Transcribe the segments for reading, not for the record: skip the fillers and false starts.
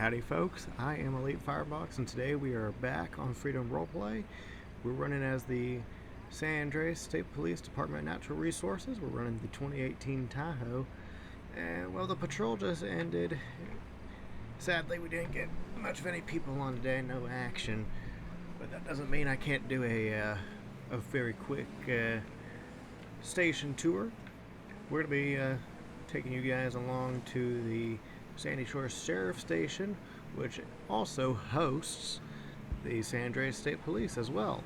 Howdy folks, I am Elite Firebox and today we are back on Freedom Roleplay. We're running as the San Andreas State Police Department of Natural Resources. We're running the 2018 Tahoe. And well, the patrol just ended. Sadly, we didn't get much of any people on today, no action. But that doesn't mean I can't do a very quick station tour. We're going to be taking you guys along to the Sandy Shores Sheriff Station, which also hosts the San Andreas State Police as well.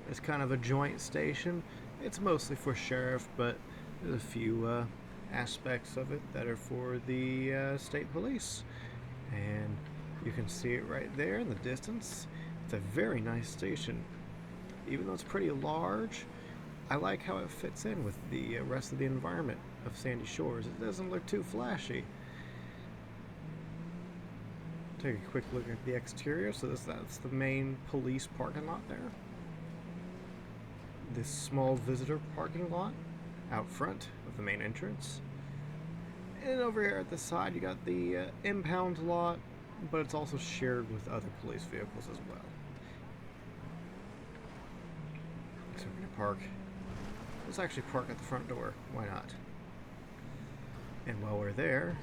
It's kind of a joint station. It's mostly for sheriff, but there's a few aspects of it that are for the state police. And you can see it right there in the distance. It's a very nice station. Even though it's pretty large, I like how it fits in with the rest of the environment of Sandy Shores. It doesn't look too flashy. Take a quick look at the exterior. So that's the main police parking lot there. This small visitor parking lot out front of the main entrance. And over here at the side you got the impound lot, but it's also shared with other police vehicles as well. So we're going to park. Let's actually park at the front door. Why not? And while we're there,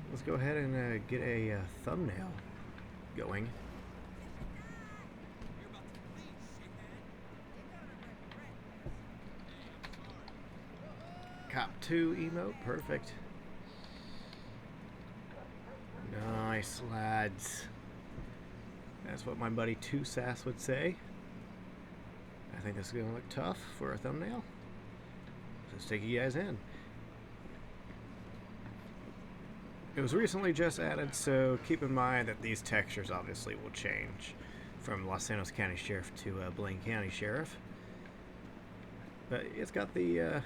let's go ahead and get a thumbnail going. Cop 2 emote, perfect. Nice, lads. That's what my buddy 2Sass would say. I think this is going to look tough for a thumbnail. Let's take you guys in. It was recently just added, so keep in mind that these textures obviously will change from Los Santos County Sheriff to Blaine County Sheriff. But it's got the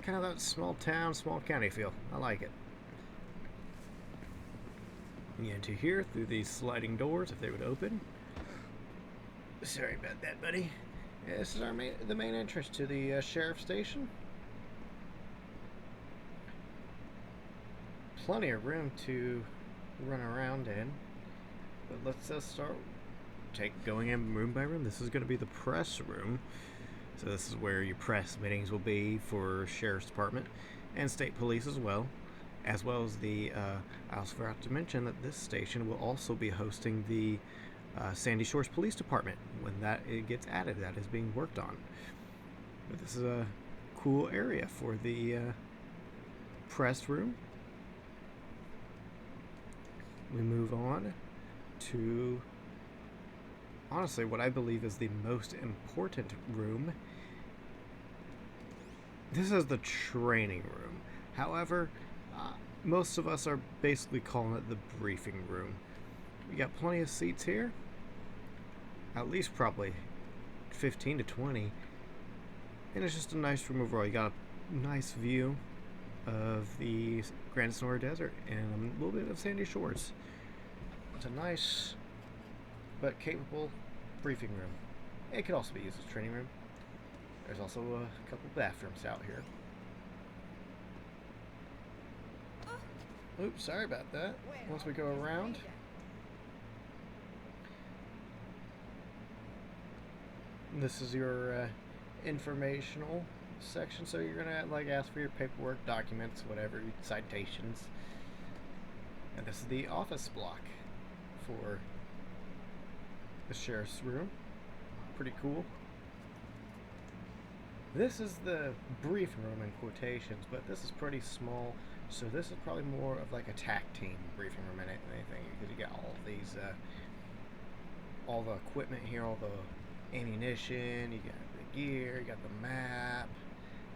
kind of that small town, small county feel. I like it. You get into here through these sliding doors if they would open. Sorry about that, buddy. Yeah, this is the main entrance to the sheriff station. Plenty of room to run around in, but let's start going in room by room. This is going to be the press room, so this is where your press meetings will be for sheriff's department and state police as well as the I also forgot to mention that this station will also be hosting the Sandy Shores Police Department when it gets added. That is being worked on. But this is a cool area for the press room. We move on to, honestly, what I believe is the most important room. This is the training room. However, most of us are basically calling it the briefing room. We got plenty of seats here. At least probably 15 to 20. And it's just a nice room overall. You got a nice view of the Grand Sonora Desert and a little bit of Sandy Shores. It's a nice but capable briefing room. It could also be used as a training room. There's also a couple bathrooms out here. Oops, sorry about that. Once we go around, this is your informational section, so you're gonna ask for your paperwork, documents, whatever, citations. And this is the office block for the sheriff's room. Pretty cool. This is the briefing room in quotations, but this is pretty small, so this is probably more of like a TAC team briefing room than anything, because you got all of these all the equipment here, all the ammunition, you got the gear, you got the map.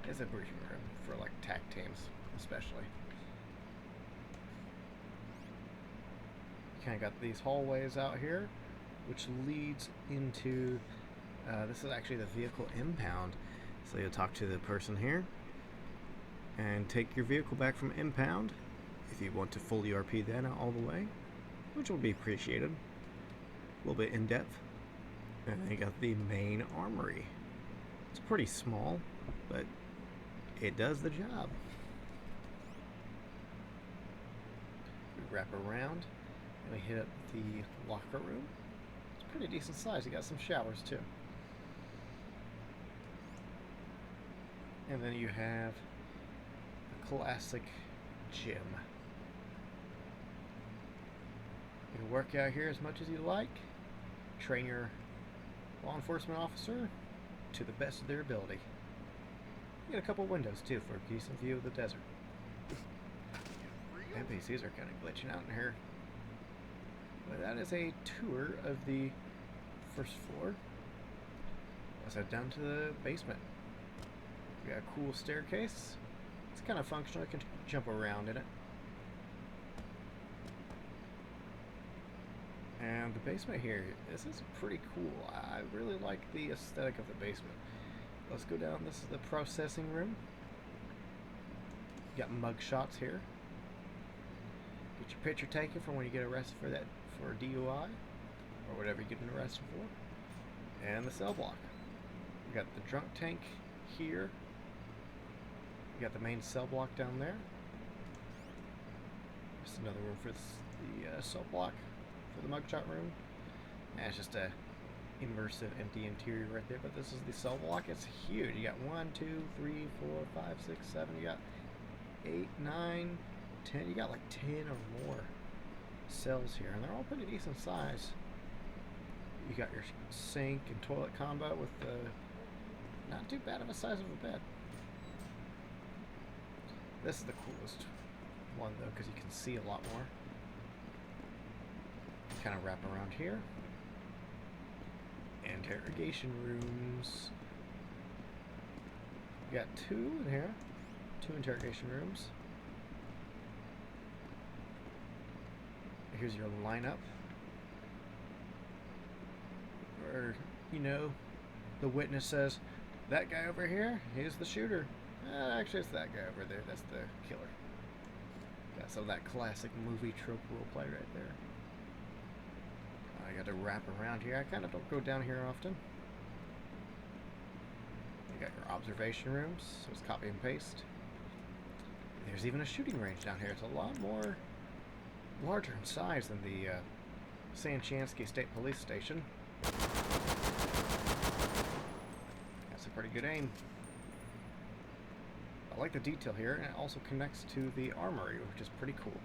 It's a briefing room for like TAC teams especially. You kind of got these hallways out here, which leads into this is actually the vehicle impound. So you'll talk to the person here and take your vehicle back from impound if you want to fully RP that all the way, which will be appreciated. A little bit in depth. And then you got the main armory. It's pretty small, but it does the job. wrap around, and we hit up the locker room. It's pretty decent size. You got some showers too. And then you have the classic gym. You can work out here as much as you like. Train your law enforcement officer to the best of their ability. You get a couple windows too for a decent view of the desert. NPCs are kind of glitching out in here. But that is a tour of the first floor. Let's head down to the basement. We got a cool staircase. It's kind of functional. I can jump around in it. And the basement here, this is pretty cool. I really like the aesthetic of the basement. Let's go down. This is the processing room. You got mug shots here. Get your picture taken from when you get arrested for DUI or whatever you're getting arrested for. And the cell block. You got the drunk tank here. You got the main cell block down there. Just another room for the cell block for the mugshot room. And it's just a immersive empty interior right there. But this is the cell block. It's huge. You got 1, 2, 3, 4, 5, 6, 7. You got 8, 9, 10. You got like 10 or more cells here, and they're all pretty decent size. You got your sink and toilet combo with the not too bad of a size of a bed. This is the coolest one though, because you can see a lot more. Kind of wrap around here. Interrogation rooms. You got 2 in here. 2 interrogation rooms. Here's your lineup. Or, you know, the witness says, that guy over here, he's the shooter. Actually, it's that guy over there. That's the killer. Got some of that classic movie trope roleplay right there. I got to wrap around here. I kind of don't go down here often. You got your observation rooms, so it's copy and paste. There's even a shooting range down here. It's a lot more larger in size than the Sanchansky State Police Station. That's a pretty good aim. I like the detail here, and it also connects to the armory, which is pretty cool.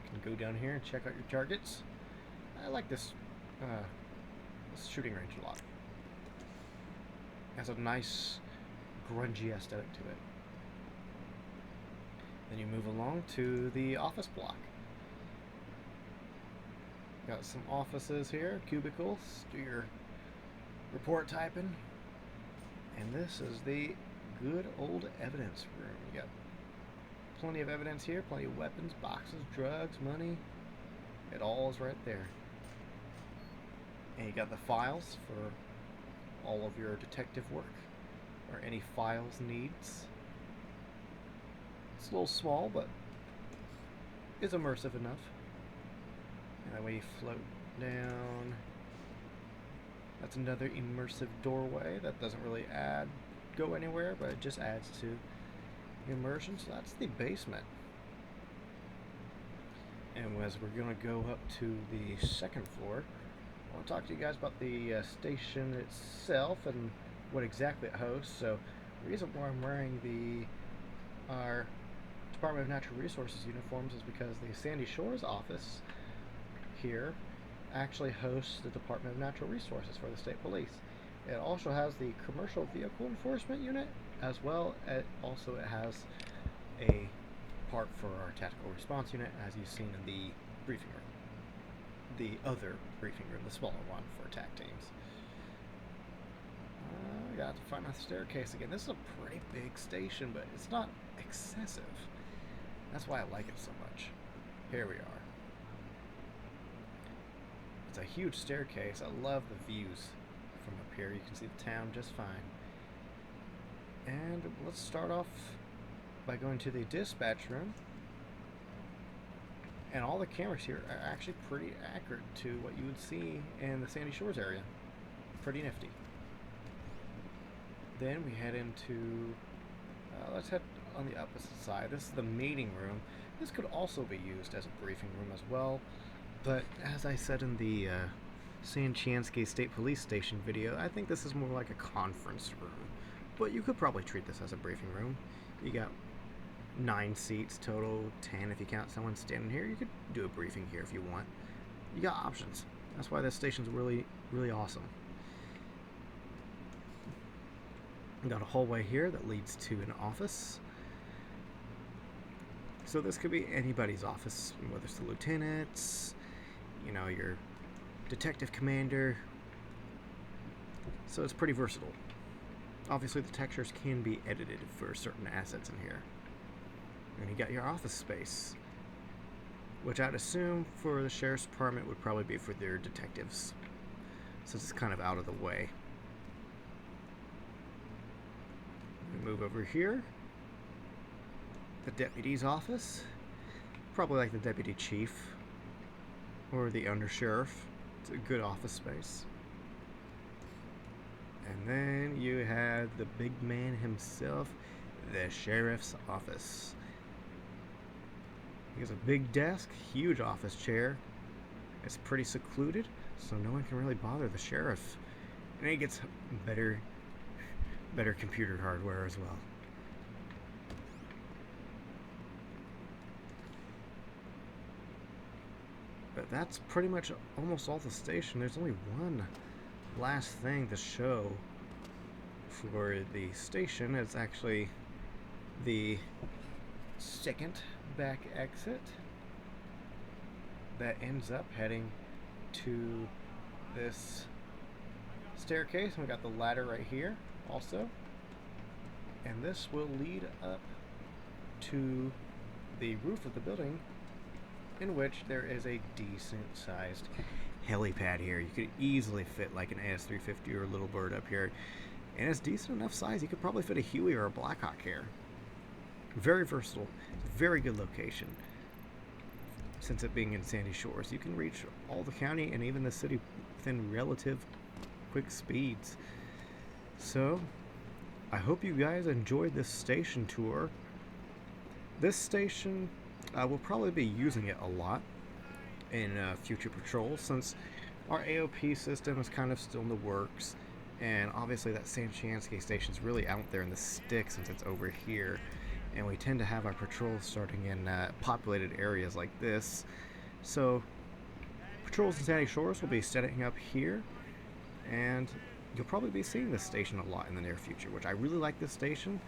You can go down here and check out your targets. I like this shooting range a lot. It has a nice grungy aesthetic to it. Then you move along to the office block. Got some offices here, cubicles, do your report typing. And this is the good old evidence room. You got plenty of evidence here, plenty of weapons, boxes, drugs, money. It all is right there. And you got the files for all of your detective work or any files needs. It's a little small, but it's immersive enough. And that way you float down. That's another immersive doorway that doesn't really go anywhere, but it just adds to immersion. So that's the basement. And as we're going to go up to the second floor, I want to talk to you guys about the station itself and what exactly it hosts. So the reason why I'm wearing our Department of Natural Resources uniforms is because the Sandy Shores office here actually hosts the Department of Natural Resources for the state police. It also has the Commercial Vehicle Enforcement Unit, as well as it has a part for our Tactical Response Unit, as you've seen in the briefing room. The other briefing room, the smaller one for TAC teams. I got to find my staircase again. This is a pretty big station, but it's not excessive. That's why I like it so much. Here we are. It's a huge staircase. I love the views from up here. You can see the town just fine. And let's start off by going to the dispatch room. And all the cameras here are actually pretty accurate to what you would see in the Sandy Shores area. Pretty nifty. Then we head into, let's head on the opposite side. This is the meeting room. This could also be used as a briefing room as well, but as I said in the Sanchansky State Police Station video, I think this is more like a conference room. But you could probably treat this as a briefing room. You got 9 seats total, 10 if you count someone standing here. You could do a briefing here if you want. You got options. That's why this station's really, really awesome. We got a hallway here that leads to an office. So this could be anybody's office, whether it's the lieutenant's, you know, your detective commander. So it's pretty versatile. Obviously the textures can be edited for certain assets in here. And you got your office space, which I'd assume for the sheriff's department would probably be for their detectives, since it's kind of out of the way. We move over here. The deputy's office, probably like the deputy chief or the undersheriff. It's a good office space. And then you have the big man himself, the sheriff's office. He has a big desk, huge office chair. It's pretty secluded, so no one can really bother the sheriff. And he gets better computer hardware as well. But that's pretty much almost all the station. There's only one last thing to show for the station. It's actually the second back exit that ends up heading to this staircase. And we got the ladder right here also. And this will lead up to the roof of the building, in which there is a decent sized helipad here. You could easily fit like an AS-350 or a Little Bird up here, and it's decent enough size. You could probably fit a Huey or a Blackhawk here. Very versatile. It's a very good location. Since it being in Sandy Shores, you can reach all the county and even the city within relative quick speeds. So I hope you guys enjoyed this station tour. This station, we'll probably be using it a lot in future patrols, since our AOP system is kind of still in the works, and obviously that Sanchansky station is really out there in the sticks since it's over here, and we tend to have our patrols starting in populated areas like this. So patrols in Sandy Shores will be setting up here, and you'll probably be seeing this station a lot in the near future, which I really like this station.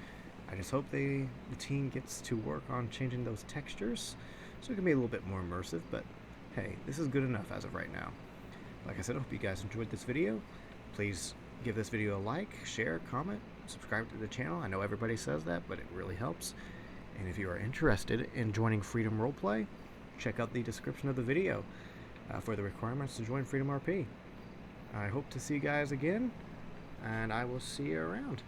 I just hope the team gets to work on changing those textures so it can be a little bit more immersive, but hey, this is good enough as of right now. Like I said, I hope you guys enjoyed this video. Please give this video a like, share, comment, subscribe to the channel. I know everybody says that, but it really helps. And if you are interested in joining Freedom Roleplay, check out the description of the video for the requirements to join FreedomRP. I hope to see you guys again, and I will see you around.